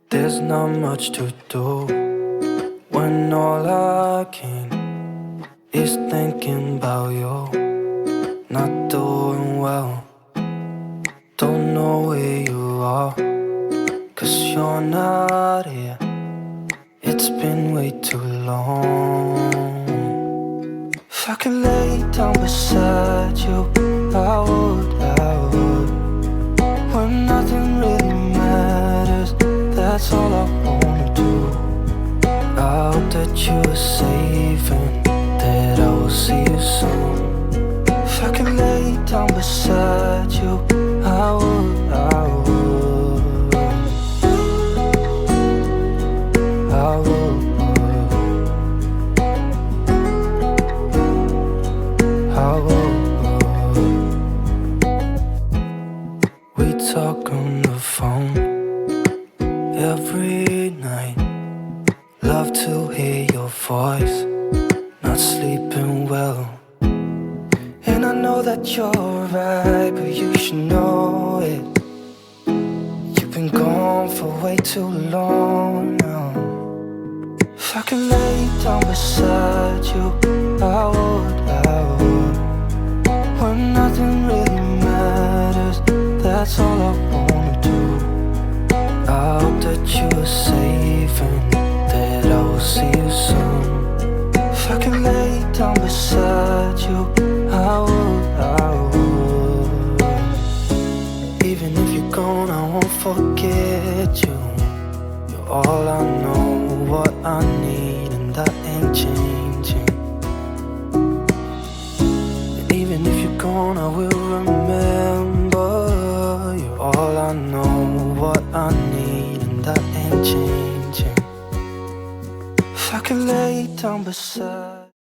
There's not much to do when all I can is thinking about you. Not doing well, don't know where you are, 'cause you're not here. It's been way too long. If I could lay down beside you, I would, when nothing really matters, that's all I wanna do. I hope that you are safe and that I will see you soon. If I could lay down beside you, I would, I would, I would, I would. We talk on the phone every night. Love to hear your voice, not sleeping well. And I know that you're right, but you should know it. You've been gone for way too long now. If I could lay down beside you, I would, when nothing really matters, that's all I wanna do. I hope that you are safe and that I will see you soon. If I could lay down beside you, I would, I would. Even if you're gone, I won't forget you. You're all I know, what I need, and that ain't changing. And even if you're gone, I will remember. You're all I know, what I need, and that ain't changing. If I could lay down beside